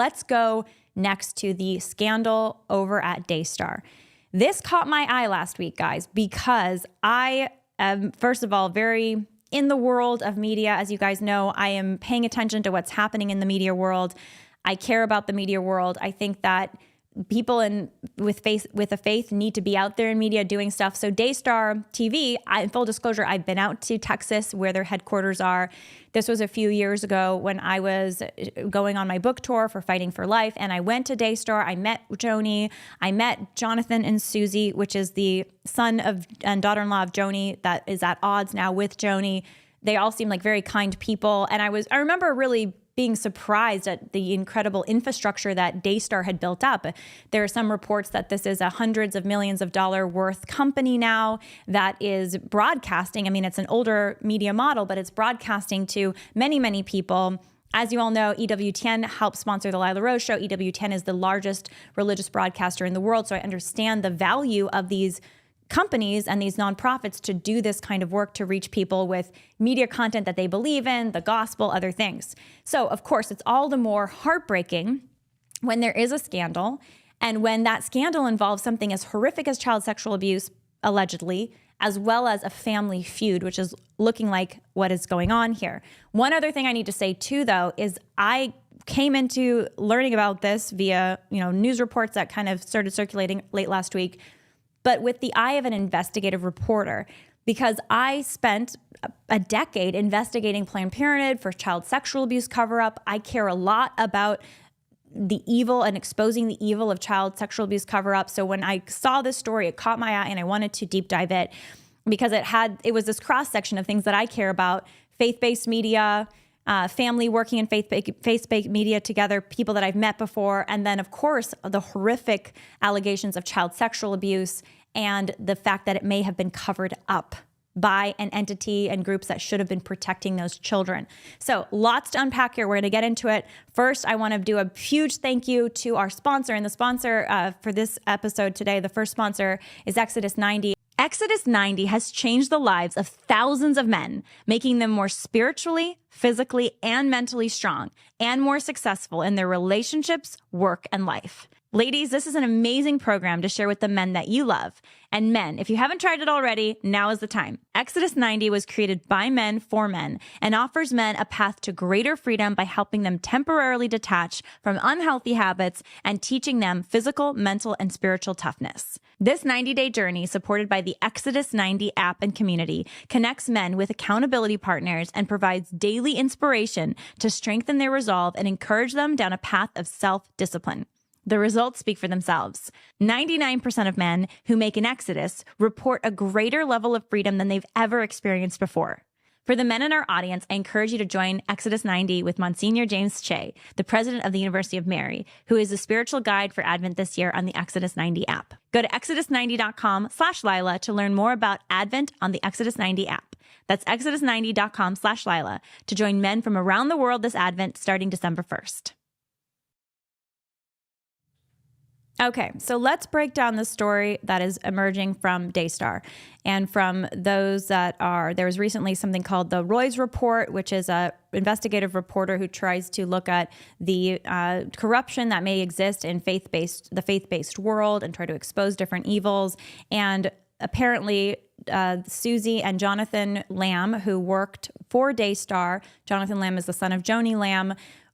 let's go next to the scandal over at DayStar. This caught my eye last week, guys, because I am, first of all, very in the world of media. As you guys know, I am paying attention to what's happening in the media world. I care about the media world. I think that people with a faith need to be out there in media doing stuff. So DayStar TV, in full disclosure, I've been out to Texas where their headquarters are. This was a few years ago when I was going on my book tour for Fighting for Life. And I went to DayStar. I met Joni. I met Jonathan and Suzi, which is the son of and daughter-in-law of Joni that is at odds now with Joni. They all seem like very kind people. And I remember really being surprised at the incredible infrastructure that DayStar had built up. There are some reports that this is a hundreds of millions of dollars worth company now that is broadcasting. I mean, it's an older media model, but it's broadcasting to many, many people. As you all know, EWTN helps sponsor the Lila Rose Show. EWTN is the largest religious broadcaster in the world. So I understand the value of these companies and these nonprofits to do this kind of work to reach people with media content that they believe in, the gospel, other things. So, of course, it's all the more heartbreaking when there is a scandal and when that scandal involves something as horrific as child sexual abuse, allegedly, as well as a family feud, which is looking like what is going on here. One other thing I need to say, too, though, is I came into learning about this via, news reports that kind of started circulating late last week, but with the eye of an investigative reporter, because I spent a decade investigating Planned Parenthood for child sexual abuse cover-up. I care a lot about the evil and exposing the evil of child sexual abuse cover-up. So when I saw this story, it caught my eye and I wanted to deep dive it because it was this cross-section of things that I care about: faith-based media, family working in faith-based media together, people that I've met before, and then, of course, the horrific allegations of child sexual abuse and the fact that it may have been covered up by an entity and groups that should have been protecting those children. So lots to unpack here. We're going to get into it. First, I want to do a huge thank you to our sponsor, and the sponsor for this episode today, the first sponsor, is Exodus 90. Exodus 90 has changed the lives of thousands of men, making them more spiritually, physically, and mentally strong, and more successful in their relationships, work, and life. Ladies, this is an amazing program to share with the men that you love. And men, if you haven't tried it already, now is the time. Exodus 90 was created by men for men and offers men a path to greater freedom by helping them temporarily detach from unhealthy habits and teaching them physical, mental, and spiritual toughness. This 90-day journey, supported by the Exodus 90 app and community, connects men with accountability partners and provides daily inspiration to strengthen their resolve and encourage them down a path of self-discipline. The results speak for themselves. 99% of men who make an exodus report a greater level of freedom than they've ever experienced before. For the men in our audience, I encourage you to join Exodus 90 with Monsignor James Che, the president of the University of Mary, who is the spiritual guide for Advent this year on the Exodus 90 app. Go to exodus90.com/Lila to learn more about Advent on the Exodus 90 app. That's exodus90.com/Lila to join men from around the world this Advent starting December 1st. Okay, so let's break down the story that is emerging from DayStar and from those that are, there was recently something called the Roy's Report, which is a investigative reporter who tries to look at the corruption that may exist in the faith-based world and try to expose different evils. And apparently Suzi and Jonathan Lamb, who worked for DayStar, Jonathan Lamb is the son of Joni Lamb,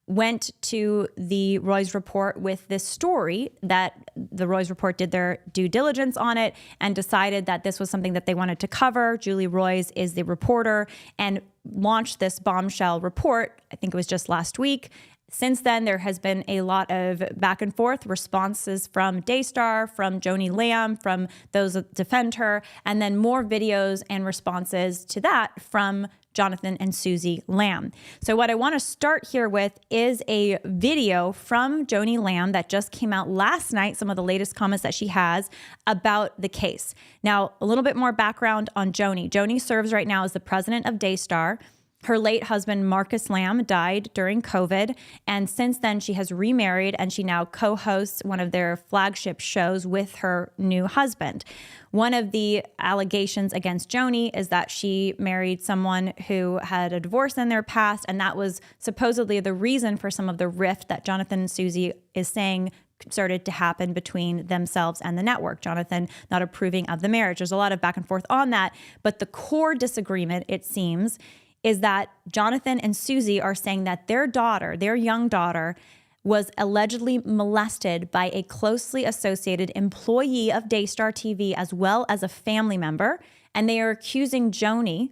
went to the Roy's Report with this story that the Roy's Report did their due diligence on it and decided that this was something that they wanted to cover. Julie Royce is the reporter and launched this bombshell report. I think it was just last week. Since then, there has been a lot of back and forth responses from DayStar, from Joni Lamb, from those that defend her, and then more videos and responses to that from Jonathan and Suzi Lamb. So what I want to start here with is a video from Joni Lamb that just came out last night, some of the latest comments that she has about the case. Now, a little bit more background on Joni. Joni serves right now as the president of DayStar. Her late husband, Marcus Lamb, died during COVID. And since then, she has remarried and she now co-hosts one of their flagship shows with her new husband. One of the allegations against Joni is that she married someone who had a divorce in their past. And that was supposedly the reason for some of the rift that Jonathan and Suzi is saying started to happen between themselves and the network. Jonathan not approving of the marriage. There's a lot of back and forth on that. But the core disagreement, it seems, is that Jonathan and Suzi are saying that their daughter, their young daughter, was allegedly molested by a closely associated employee of DayStar TV as well as a family member. And they are accusing Joni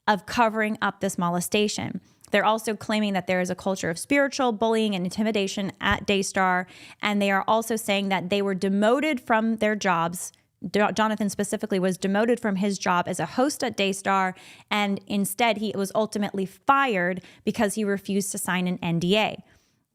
of covering up this molestation. They're also claiming that there is a culture of spiritual bullying and intimidation at DayStar. And they are also saying that they were demoted from their jobs. Jonathan specifically was demoted from his job as a host at DayStar, and instead he was ultimately fired because he refused to sign an NDA.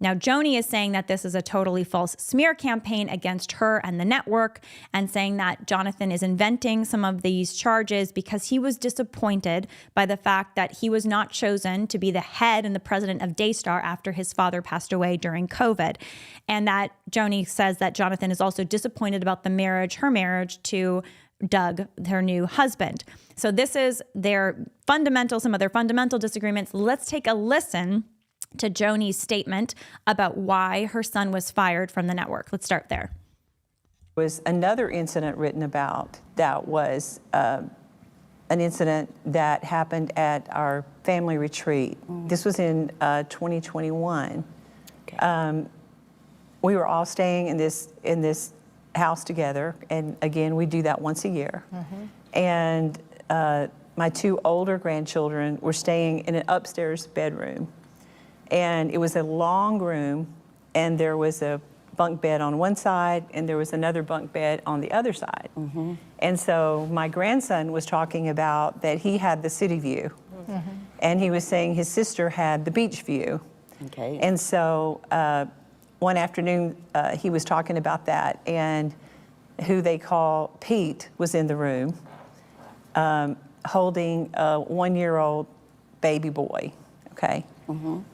Now, Joni is saying that this is a totally false smear campaign against her and the network, and saying that Jonathan is inventing some of these charges because he was disappointed by the fact that he was not chosen to be the head and the president of DayStar after his father passed away during COVID. And that Joni says that Jonathan is also disappointed about the marriage, her marriage to Doug, her new husband. So this is some of their fundamental disagreements. Let's take a listen to Joni's statement about why her son was fired from the network. Let's start there. There was another incident written about that was an incident that happened at our family retreat. This was in 2021. Okay. We were all staying in this house together, and again, we do that once a year. And my two older grandchildren were staying in an upstairs bedroom. And it was a long room, and there was a bunk bed on one side, and there was another bunk bed on the other side. And so my grandson was talking about that he had the city view, and he was saying his sister had the beach view. Okay. And so one afternoon, he was talking about that, and who they call Pete was in the room holding a 1-year-old baby boy, okay?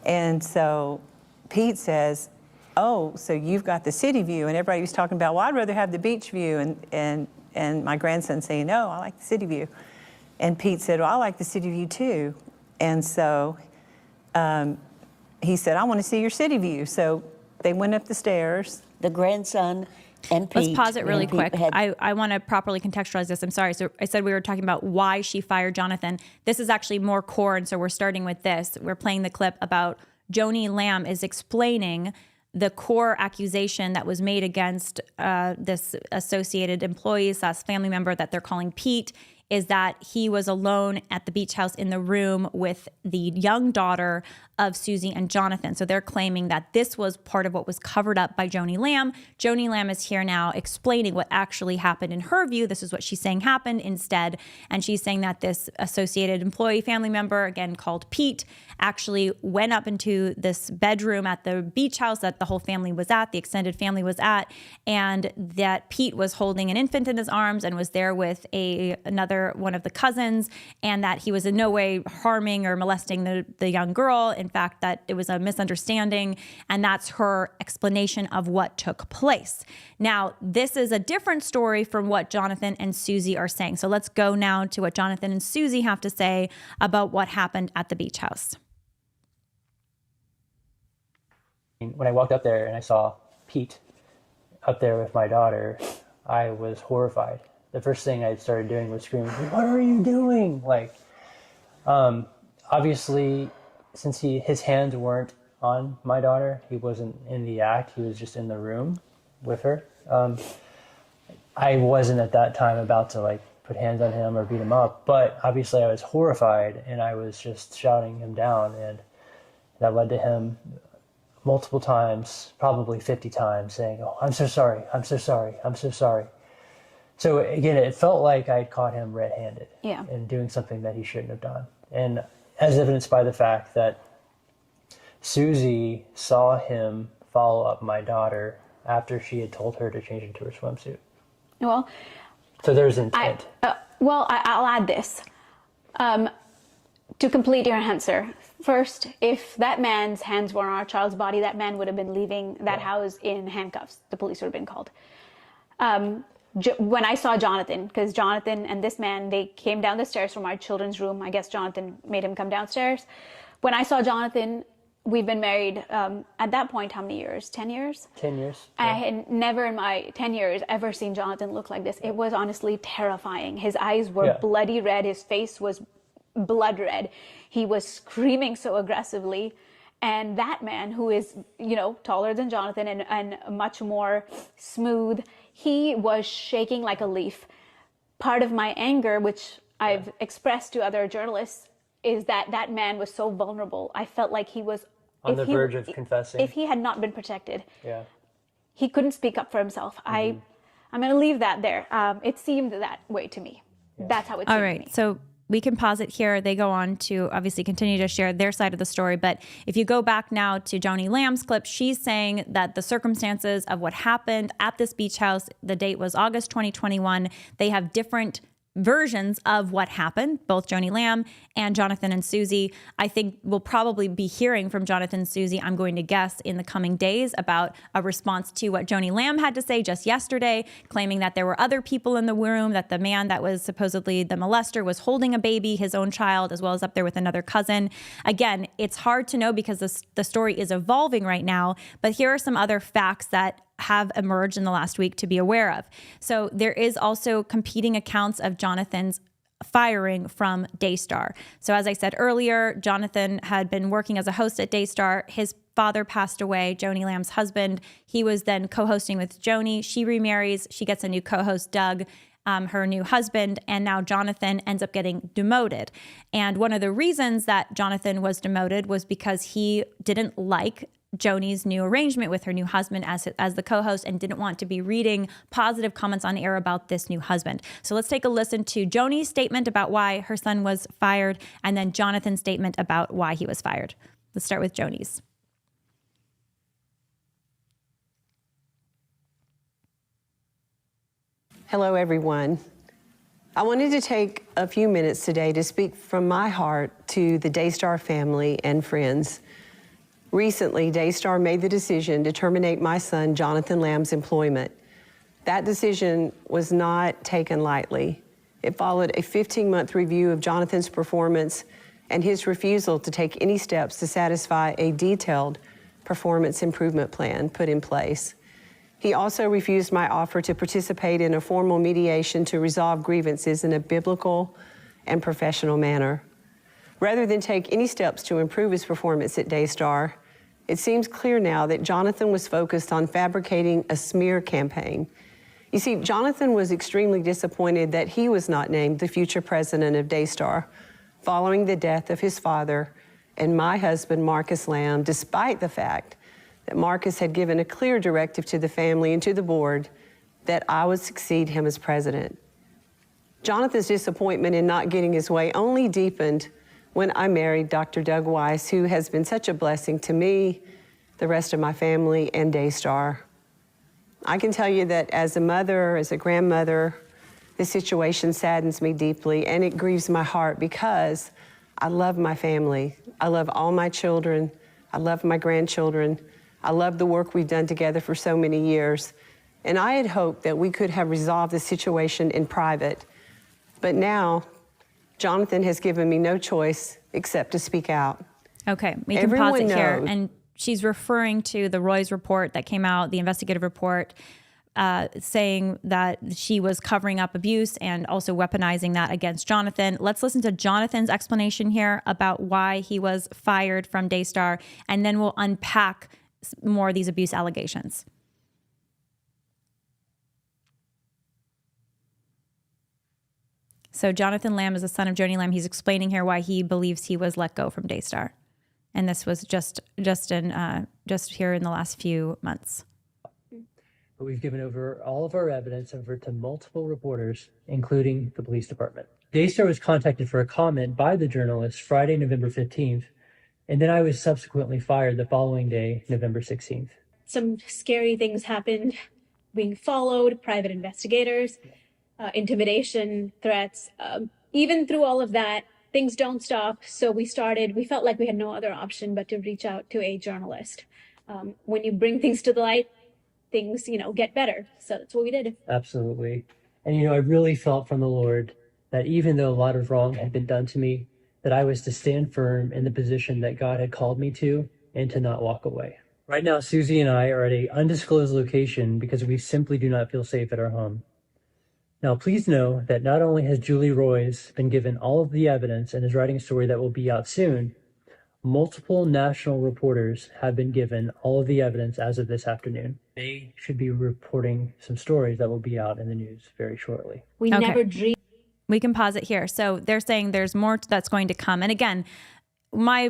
And so Pete says, oh, so you've got the city view. And everybody was talking about, well, I'd rather have the beach view. And my grandson saying, no, I like the city view. And Pete said, well, I like the city view too. And so he said, I want to see your city view. So they went up the stairs. The grandson and Pete. Let's pause it really quick. I want to properly contextualize this. I'm sorry. So I said we were talking about why she fired Jonathan. This is actually more core, and so we're starting with this. We're playing the clip about Joni Lamb is explaining the core accusation that was made against this associated employee / family member that they're calling Pete, is that he was alone at the beach house in the room with the young daughter of Suzi and Jonathan. So they're claiming that this was part of what was covered up by Joni Lamb. Joni Lamb is here now explaining what actually happened in her view. This is what she's saying happened instead. And she's saying that this associated employee family member, again called Pete, actually went up into this bedroom at the beach house that the whole family was at, the extended family was at, and that Pete was holding an infant in his arms and was there with another one of the cousins, and that he was in no way harming or molesting the young girl. In fact, that it was a misunderstanding, and that's her explanation of what took place. Now, this is a different story from what Jonathan and Suzi are saying. So let's go now to what Jonathan and Suzi have to say about what happened at the beach house. When I walked up there and I saw Pete up there with my daughter, I was horrified. The first thing I started doing was screaming, "What are you doing?" Like, obviously, since his hands weren't on my daughter, he wasn't in the act, he was just in the room with her. I wasn't at that time about to like put hands on him or beat him up, but obviously I was horrified and I was just shouting him down, and that led to him multiple times, probably 50 times, saying, "Oh, I'm so sorry, I'm so sorry, I'm so sorry." So again, it felt like I had caught him red-handed and doing something that he shouldn't have done. And as evidenced by the fact that Suzi saw him follow up my daughter after she had told her to change into her swimsuit. Well, so there's intent. I'll add this. To complete your answer, first, if that man's hands were on our child's body, that man would have been leaving that house in handcuffs. The police would have been called. When I saw Jonathan, because Jonathan and this man, they came down the stairs from our children's room. I guess Jonathan made him come downstairs. When I saw Jonathan, we've been married at that point, how many years? 10 years? 10 years. I had never in my 10 years ever seen Jonathan look like this. It was honestly terrifying. His eyes were bloody red. His face was blood red. He was screaming so aggressively. And that man, who is, you know, taller than Jonathan and much more smooth, he was shaking like a leaf. Part of my anger, which I've expressed to other journalists, is that that man was so vulnerable. I felt like he was on the verge of confessing. If he had not been protected, he couldn't speak up for himself. I'm going to leave that there. It seemed that way to me. That's how it seemed All right. to me. So we can pause it here. They go on to obviously continue to share their side of the story. But if you go back now to Joni Lamb's clip, she's saying that the circumstances of what happened at this beach house, the date was August 2021. They have different versions of what happened, both Joni Lamb and Jonathan and Suzi. I think we'll probably be hearing from Jonathan and Suzi, I'm going to guess, in the coming days about a response to what Joni Lamb had to say just yesterday, claiming that there were other people in the room, that the man that was supposedly the molester was holding a baby, his own child, as well as up there with another cousin. Again, it's hard to know because the story is evolving right now, but here are some other facts that have emerged in the last week to be aware of. So there is also competing accounts of Jonathan's firing from DayStar. So as I said earlier, Jonathan had been working as a host at DayStar. His father passed away, Joni Lamb's husband. He was then co-hosting with Joni. She remarries. She gets a new co-host, Doug, her new husband, and now Jonathan ends up getting demoted. And one of the reasons that Jonathan was demoted was because he didn't like Joni's new arrangement with her new husband as the co-host and didn't want to be reading positive comments on air about this new husband. So let's take a listen to Joni's statement about why her son was fired and then Jonathan's statement about why he was fired. Let's start with Joni's. Hello, everyone. I wanted to take a few minutes today to speak from my heart to the DayStar family and friends. Recently, DayStar made the decision to terminate my son, Jonathan Lamb's employment. That decision was not taken lightly. It followed a 15-month review of Jonathan's performance and his refusal to take any steps to satisfy a detailed performance improvement plan put in place. He also refused my offer to participate in a formal mediation to resolve grievances in a biblical and professional manner. Rather than take any steps to improve his performance at DayStar, it seems clear now that Jonathan was focused on fabricating a smear campaign. You see, Jonathan was extremely disappointed that he was not named the future president of DayStar following the death of his father and my husband, Marcus Lamb, despite the fact that Marcus had given a clear directive to the family and to the board that I would succeed him as president. Jonathan's disappointment in not getting his way only deepened when I married Dr. Doug Weiss, who has been such a blessing to me, the rest of my family, and DayStar. I can tell you that as a mother, as a grandmother, this situation saddens me deeply, and it grieves my heart because I love my family. I love all my children. I love my grandchildren. I love the work we've done together for so many years. And I had hoped that we could have resolved the situation in private. But now, Jonathan has given me no choice except to speak out. Okay, we can pause it here. And she's referring to the Roy's report that came out, the investigative report, saying that she was covering up abuse and also weaponizing that against Jonathan. Let's listen to Jonathan's explanation here about why he was fired from DayStar, and then we'll unpack more of these abuse allegations. So Jonathan Lamb is the son of Joni Lamb. He's explaining here why he believes he was let go from DayStar. And this was just here in the last few months. But we've given over all of our evidence over to multiple reporters, including the police department. DayStar was contacted for a comment by the journalist Friday, November 15th, and then I was subsequently fired the following day, November 16th. Some scary things happened, being followed, private investigators, intimidation, threats. Even through all of that, things don't stop. So we felt like we had no other option but to reach out to a journalist. When you bring things to the light, things, get better. So that's what we did. Absolutely. And, I really felt from the Lord that even though a lot of wrong had been done to me, that I was to stand firm in the position that God had called me to and to not walk away. Right now, Suzi and I are at an undisclosed location because we simply do not feel safe at our home. Now, please know that not only has Julie Roys been given all of the evidence and is writing a story that will be out soon, multiple national reporters have been given all of the evidence as of this afternoon. They should be reporting some stories that will be out in the news very shortly. We never dreamed. We can pause it here. So they're saying there's more that's going to come. And again, my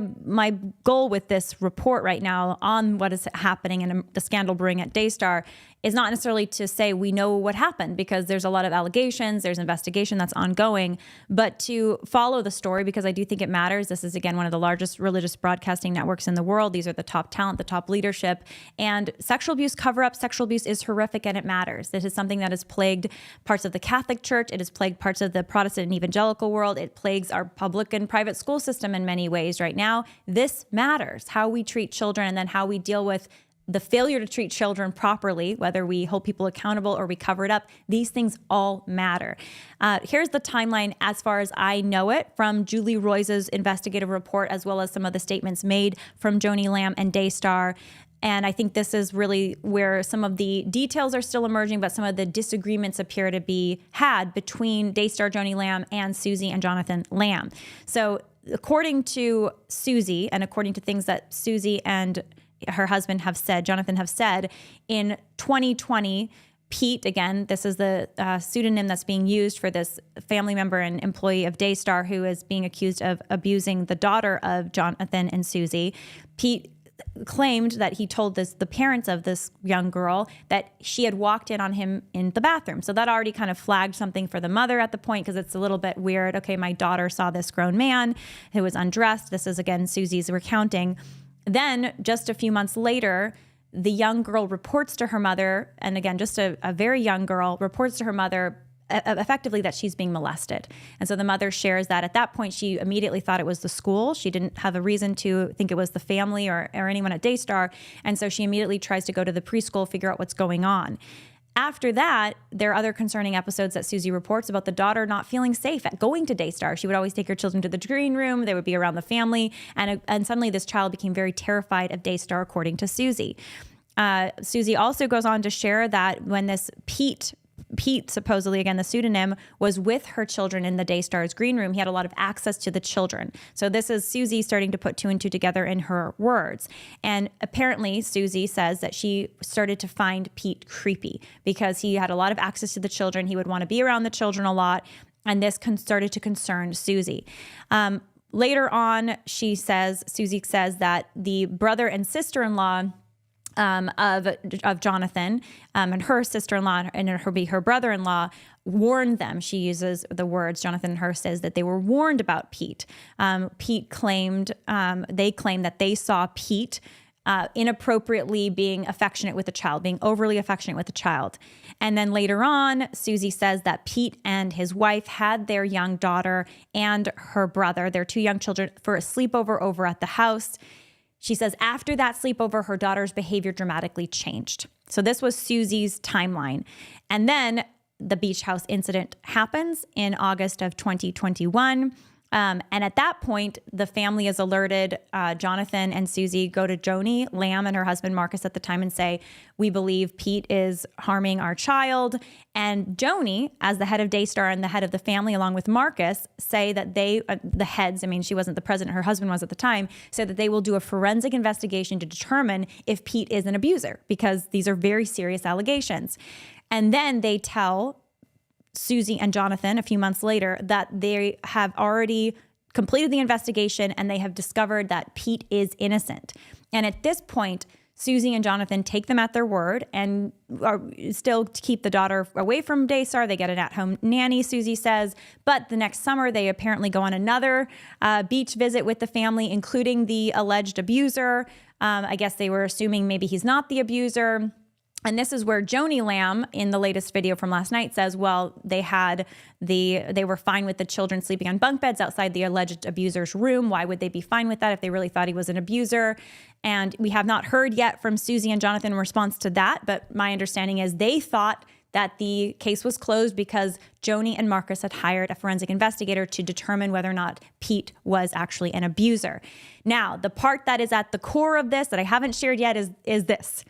goal with this report right now on what is happening in the scandal brewing at DayStar is not necessarily to say we know what happened, because there's a lot of allegations, there's investigation that's ongoing, but to follow the story, because I do think it matters. This is, again, one of the largest religious broadcasting networks in the world. These are the top talent, the top leadership, and sexual abuse cover-up, sexual abuse is horrific and it matters. This is something that has plagued parts of the Catholic Church. It has plagued parts of the Protestant and evangelical world. It plagues our public and private school system in many ways right now. This matters, how we treat children and then how we deal with the failure to treat children properly, whether we hold people accountable or we cover it up. These things all matter. Here's the timeline as far as I know it from Julie Roys's investigative report, as well as some of the statements made from Joni Lamb and DayStar. And I think this is really where some of the details are still emerging, but some of the disagreements appear to be had between DayStar Joni Lamb and Suzi and Jonathan Lamb. So according to Suzi, and according to things that Suzi and her husband have said, Jonathan have said, in 2020, Pete, again, this is the pseudonym that's being used for this family member and employee of DayStar who is being accused of abusing the daughter of Jonathan and Suzi. Pete claimed that he told the parents of this young girl that she had walked in on him in the bathroom. So that already kind of flagged something for the mother at the point, because it's a little bit weird. Okay, my daughter saw this grown man who was undressed. This is, again, Suzi's recounting. Then just a few months later, the young girl reports to her mother, and again, just a very young girl reports to her mother effectively that she's being molested. And so the mother shares that at that point, she immediately thought it was the school. She didn't have a reason to think it was the family or anyone at DayStar. And so she immediately tries to go to the preschool, figure out what's going on. After that, there are other concerning episodes that Suzi reports about the daughter not feeling safe at going to DayStar. She would always take her children to the green room. They would be around the family. And suddenly this child became very terrified of DayStar, according to Suzi. Suzi also goes on to share that when this Pete, supposedly, again, the pseudonym, was with her children in the DayStar's green room, he had a lot of access to the children. So this is Suzi starting to put two and two together in her words. And apparently, Suzi says that she started to find Pete creepy because he had a lot of access to the children. He would want to be around the children a lot. And this started to concern Suzi. Later on, Suzi says that the brother and sister-in-law of Jonathan and her sister-in-law and her brother-in-law warned them. She uses the words, Jonathan and her says that they were warned about Pete. They claimed that they saw Pete inappropriately being affectionate with a child, being overly affectionate with a child. And then later on, Suzi says that Pete and his wife had their young daughter and her brother, their two young children, for a sleepover over at the house. She says after that sleepover, her daughter's behavior dramatically changed. So this was Suzi's timeline. And then the beach house incident happens in August of 2021. And at that point, the family is alerted. Jonathan and Suzi go to Joni Lamb and her husband Marcus at the time and say, we believe Pete is harming our child. And Joni, as the head of DayStar and the head of the family, along with Marcus, say that they, the heads, I mean, she wasn't the president, her husband was at the time, said that they will do a forensic investigation to determine if Pete is an abuser, because these are very serious allegations. And then they tell Suzi and Jonathan a few months later that they have already completed the investigation and they have discovered that Pete is innocent. And at this point, Suzi and Jonathan take them at their word and are still to keep the daughter away from DayStar. They get an at-home nanny, Suzi says. But the next summer, they apparently go on another beach visit with the family, including the alleged abuser. I guess they were assuming maybe he's not the abuser. And this is where Joni Lamb in the latest video from last night says, well, they were fine with the children sleeping on bunk beds outside the alleged abuser's room. Why would they be fine with that if they really thought he was an abuser? And we have not heard yet from Suzi and Jonathan in response to that. But my understanding is they thought that the case was closed because Joni and Marcus had hired a forensic investigator to determine whether or not Pete was actually an abuser. Now, the part that is at the core of this that I haven't shared yet is this.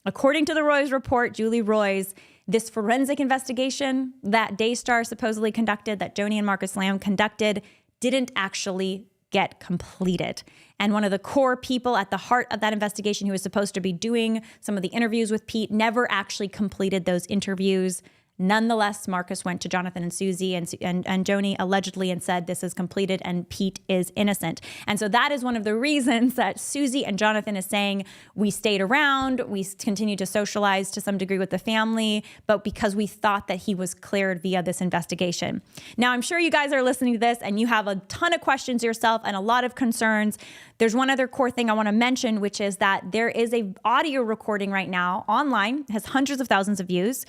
According to the Roys report, Julie Roys, this forensic investigation that DayStar supposedly conducted, that Joni and Marcus Lamb conducted, didn't actually get completed. And one of the core people at the heart of that investigation who was supposed to be doing some of the interviews with Pete never actually completed those interviews. Nonetheless, Marcus went to Jonathan and Suzi and Joni allegedly and said this is completed and Pete is innocent. And so that is one of the reasons that Suzi and Jonathan is saying we stayed around, we continued to socialize to some degree with the family, but because we thought that he was cleared via this investigation. Now, I'm sure you guys are listening to this and you have a ton of questions yourself and a lot of concerns. There's one other core thing I want to mention, which is that there is a audio recording right now online, has hundreds of thousands of views,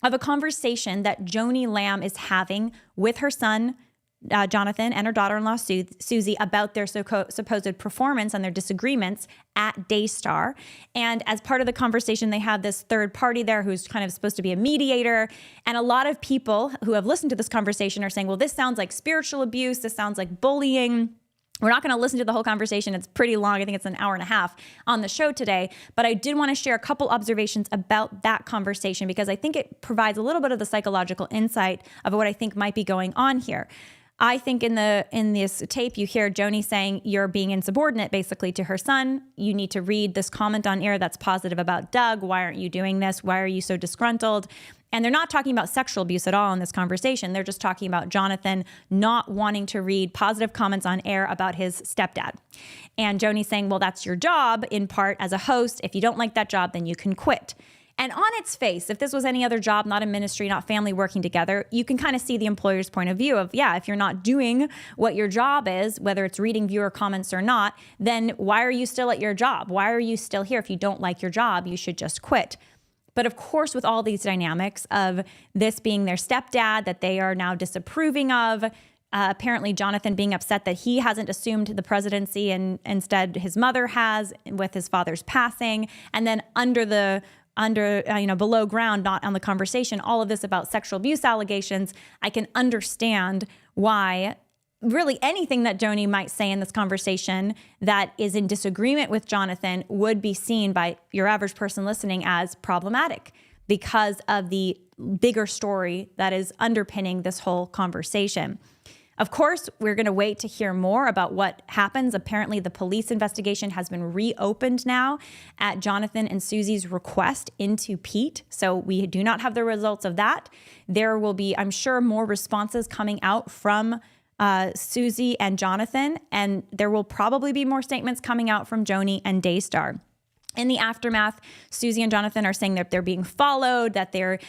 of a conversation that Joni Lamb is having with her son, Jonathan, and her daughter-in-law, Suzi, about their supposed performance and their disagreements at DayStar. And as part of the conversation, they have this third party there who's kind of supposed to be a mediator. And a lot of people who have listened to this conversation are saying, well, this sounds like spiritual abuse. This sounds like bullying. We're not going to listen to the whole conversation. It's pretty long. I think it's an hour and a half on the show today. But I did want to share a couple observations about that conversation because I think it provides a little bit of the psychological insight of what I think might be going on here. I think in this tape, you hear Joni saying you're being insubordinate basically to her son. You need to read this comment on air that's positive about Doug. Why aren't you doing this? Why are you so disgruntled? And they're not talking about sexual abuse at all in this conversation. They're just talking about Jonathan not wanting to read positive comments on air about his stepdad. And Joni's saying, well, that's your job in part as a host. If you don't like that job, then you can quit. And on its face, if this was any other job, not a ministry, not family working together, you can kind of see the employer's point of view of, yeah, if you're not doing what your job is, whether it's reading viewer comments or not, then why are you still at your job? Why are you still here? If you don't like your job, you should just quit. But of course, with all these dynamics of this being their stepdad that they are now disapproving of, apparently Jonathan being upset that he hasn't assumed the presidency and instead his mother has with his father's passing, and then below ground, not on the conversation, all of this about sexual abuse allegations, I can understand why really anything that Joni might say in this conversation that is in disagreement with Jonathan would be seen by your average person listening as problematic because of the bigger story that is underpinning this whole conversation. Of course, we're going to wait to hear more about what happens. Apparently, the police investigation has been reopened now at Jonathan and Suzi's request into Pete. So we do not have the results of that. There will be, I'm sure, more responses coming out from Suzi and Jonathan, and there will probably be more statements coming out from Joni and DayStar. In the aftermath, Suzi and Jonathan are saying that they're being followed, that they're,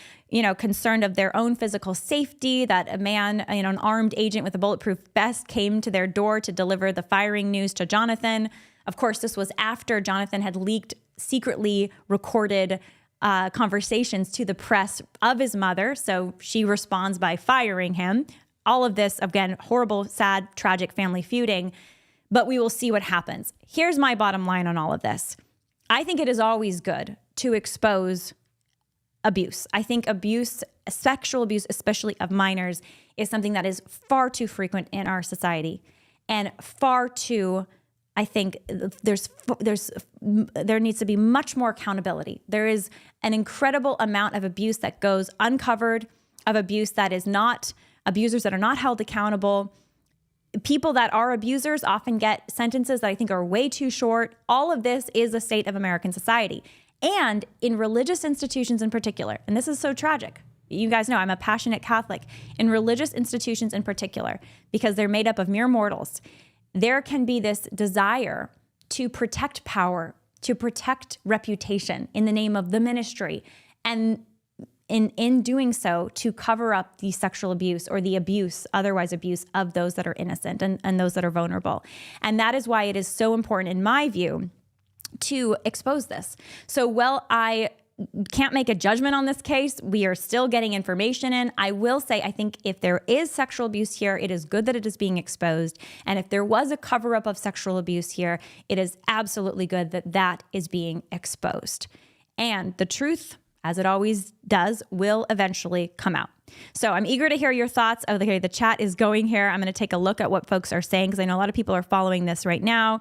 concerned of their own physical safety, that a man, an armed agent with a bulletproof vest came to their door to deliver the firing news to Jonathan. Of course, this was after Jonathan had leaked secretly recorded conversations to the press of his mother. So she responds by firing him. All of this, again, horrible, sad, tragic family feuding, but we will see what happens. Here's my bottom line on all of this. I think it is always good to expose abuse. I think abuse, sexual abuse, especially of minors, is something that is far too frequent in our society and far too, I think there needs to be much more accountability. There is an incredible amount of abuse that goes uncovered, of abuse that is not, abusers that are not held accountable. People that are abusers often get sentences that I think are way too short. All of this is a state of American society. And in religious institutions in particular, and this is so tragic. You guys know I'm a passionate Catholic. In religious institutions in particular, because they're made up of mere mortals, there can be this desire to protect power, to protect reputation in the name of the ministry. And in doing so, to cover up the sexual abuse or the abuse, otherwise abuse of those that are innocent and those that are vulnerable. And that is why it is so important, in my view, to expose this. So while I can't make a judgment on this case. We are still getting information in. I will say, I think if there is sexual abuse here, it is good that it is being exposed. And if there was a cover-up of sexual abuse here, it is absolutely good that that is being exposed. And the truth, as it always does, will eventually come out. So I'm eager to hear your thoughts. Okay, the chat is going here. I'm going to take a look at what folks are saying because I know a lot of people are following this right now.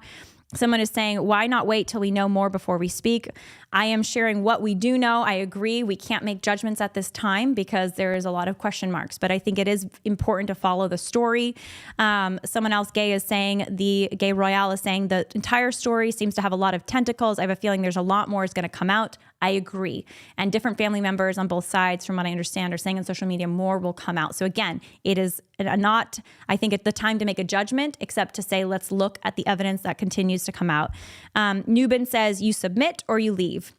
Someone is saying, why not wait till we know more before we speak? I am sharing what we do know. I agree. We can't make judgments at this time because there is a lot of question marks, but I think it is important to follow the story. Someone else, Gay Royale is saying the entire story seems to have a lot of tentacles. I have a feeling there's a lot more is going to come out. I agree. And different family members on both sides, from what I understand, are saying on social media, more will come out. So again, it is not, I think, at the time to make a judgment, except to say, let's look at the evidence that continues to come out. Nubin says, you submit or you leave.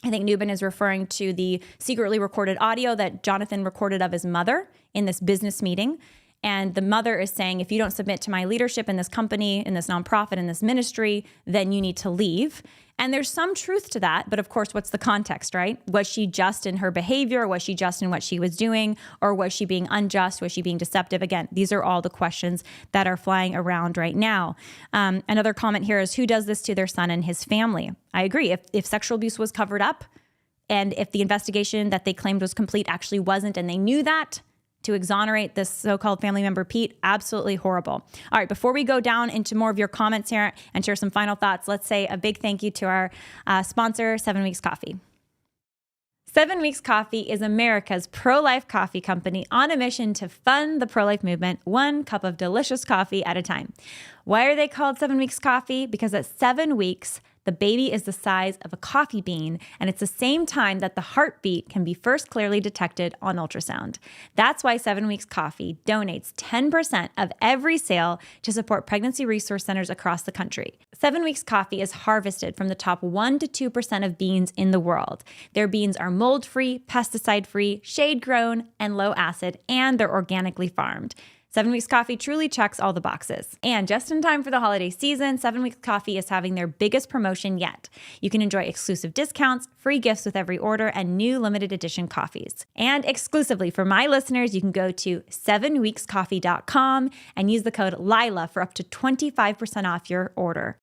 I think Nubin is referring to the secretly recorded audio that Jonathan recorded of his mother in this business meeting. And the mother is saying, if you don't submit to my leadership in this company, in this nonprofit, in this ministry, then you need to leave. And there's some truth to that. But of course, what's the context, right? Was she just in her behavior? Was she just in what she was doing? Or was she being unjust? Was she being deceptive? Again, these are all the questions that are flying around right now. Another comment here is, who does this to their son and his family? I agree. If sexual abuse was covered up, and if the investigation that they claimed was complete actually wasn't, and they knew that, to exonerate this so-called family member, Pete, absolutely horrible. All right, before we go down into more of your comments here and share some final thoughts, let's say a big thank you to our sponsor, 7 Weeks Coffee. 7 Weeks Coffee is America's pro-life coffee company on a mission to fund the pro-life movement, one cup of delicious coffee at a time. Why are they called 7 Weeks Coffee? Because at 7 weeks, the baby is the size of a coffee bean, and it's the same time that the heartbeat can be first clearly detected on ultrasound. That's why 7 Weeks Coffee donates 10% of every sale to support pregnancy resource centers across the country. 7 Weeks Coffee is harvested from the top 1% to 2% of beans in the world. Their beans are mold-free, pesticide-free, shade-grown, and low-acid, and they're organically farmed. 7 Weeks Coffee truly checks all the boxes. And just in time for the holiday season, 7 Weeks Coffee is having their biggest promotion yet. You can enjoy exclusive discounts, free gifts with every order, and new limited edition coffees. And exclusively for my listeners, you can go to 7weekscoffee.com and use the code Lila for up to 25% off your order.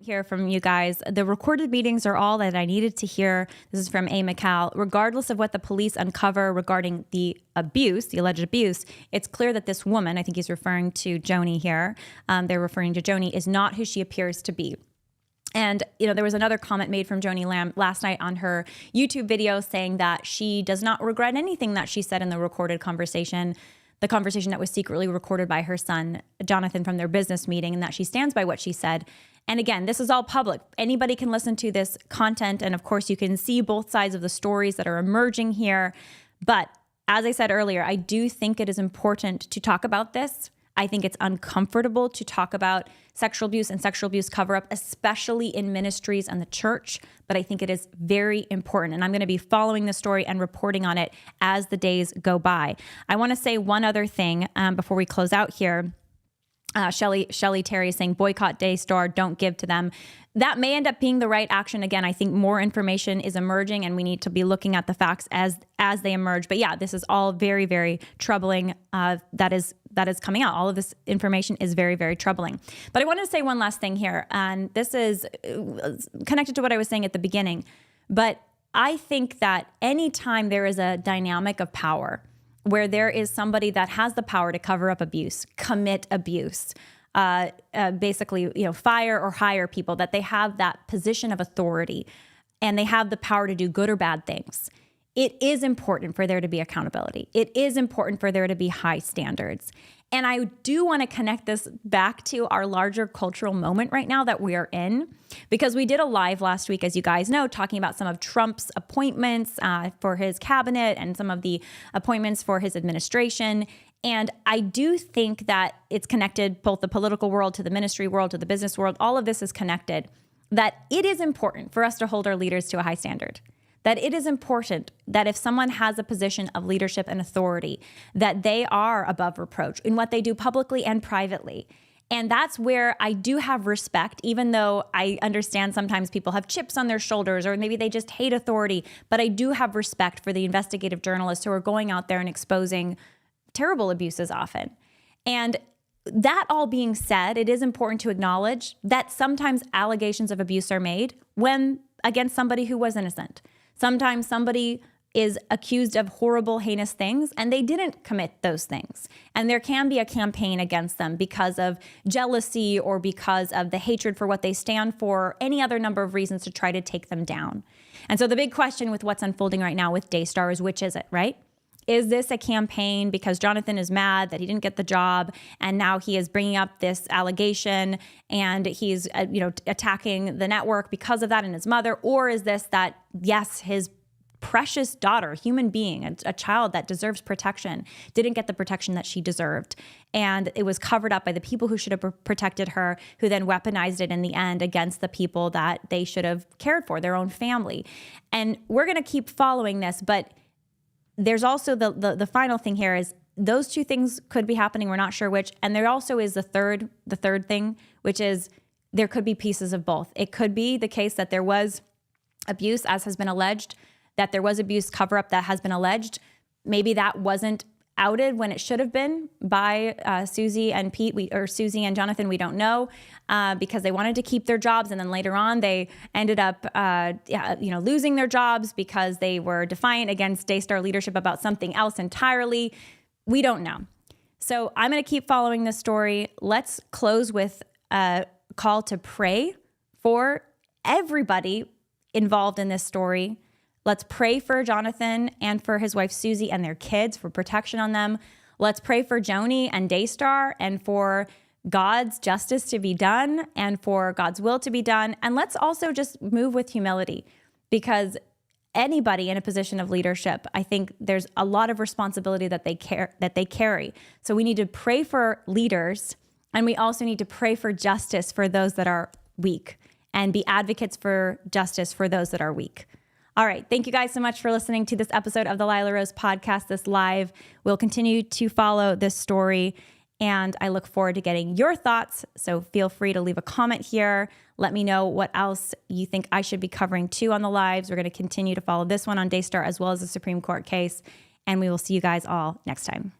Hear from you guys. The recorded meetings are all that I needed to hear. This is from A. McCall. Regardless of what the police uncover regarding the abuse, the alleged abuse, it's clear that this woman, I think he's referring to Joni here, they're referring to Joni, is not who she appears to be. And, there was another comment made from Joni Lamb last night on her YouTube video saying that she does not regret anything that she said in the recorded conversation, the conversation that was secretly recorded by her son, Jonathan, from their business meeting, and that she stands by what she said. And again, this is all public. Anybody can listen to this content. And of course, you can see both sides of the stories that are emerging here. But as I said earlier, I do think it is important to talk about this. I think it's uncomfortable to talk about sexual abuse and sexual abuse cover-up, especially in ministries and the church. But I think it is very important. And I'm going to be following the story and reporting on it as the days go by. I want to say one other thing before we close out here. Shelly Terry is saying, boycott DayStar, don't give to them. That may end up being the right action. Again, I think more information is emerging and we need to be looking at the facts as they emerge. But yeah, this is all very, very troubling. That is coming out. All of this information is very, very troubling. But I want to say one last thing here. And this is connected to what I was saying at the beginning. But I think that anytime there is a dynamic of power, where there is somebody that has the power to cover up abuse, commit abuse, basically, fire or hire people, that they have that position of authority and they have the power to do good or bad things. It is important for there to be accountability. It is important for there to be high standards. And I do want to connect this back to our larger cultural moment right now that we are in, because we did a live last week, as you guys know, talking about some of Trump's appointments for his cabinet and some of the appointments for his administration. And I do think that it's connected, both the political world to the ministry world to the business world. All of this is connected, that it is important for us to hold our leaders to a high standard. That it is important that if someone has a position of leadership and authority, that they are above reproach in what they do publicly and privately. And that's where I do have respect, even though I understand sometimes people have chips on their shoulders or maybe they just hate authority. But I do have respect for the investigative journalists who are going out there and exposing terrible abuses often. And that all being said, it is important to acknowledge that sometimes allegations of abuse are made when against somebody who was innocent. Sometimes somebody is accused of horrible, heinous things, and they didn't commit those things. And there can be a campaign against them because of jealousy or because of the hatred for what they stand for, or any other number of reasons to try to take them down. And so the big question with what's unfolding right now with DayStar is, which is it, right? Is this a campaign because Jonathan is mad that he didn't get the job and now he is bringing up this allegation and he's attacking the network because of that and his mother? Or is this that, yes, his precious daughter, human being, a child that deserves protection, didn't get the protection that she deserved. And it was covered up by the people who should have protected her, who then weaponized it in the end against the people that they should have cared for, their own family. And we're going to keep following this, but there's also the final thing here is those two things could be happening. We're not sure which. And there also is the third thing, which is there could be pieces of both. It could be the case that there was abuse, as has been alleged, that there was abuse cover-up that has been alleged. Maybe that wasn't outed when it should have been by Suzi and Pete, or Suzi and Jonathan, we don't know, because they wanted to keep their jobs, and then later on they ended up losing their jobs because they were defiant against DayStar leadership about something else entirely. We don't know. So I'm going to keep following this story. Let's close with a call to pray for everybody involved in this story. Let's pray for Jonathan and for his wife, Suzi, and their kids, for protection on them. Let's pray for Joni and DayStar and for God's justice to be done and for God's will to be done. And let's also just move with humility, because anybody in a position of leadership, I think there's a lot of responsibility that they carry. So we need to pray for leaders, and we also need to pray for justice for those that are weak and be advocates for justice for those that are weak. All right. Thank you guys so much for listening to this episode of the Lila Rose podcast, this live. We'll continue to follow this story, and I look forward to getting your thoughts. So feel free to leave a comment here. Let me know what else you think I should be covering too on the lives. We're going to continue to follow this one on DayStar as well as the Supreme Court case, and we will see you guys all next time.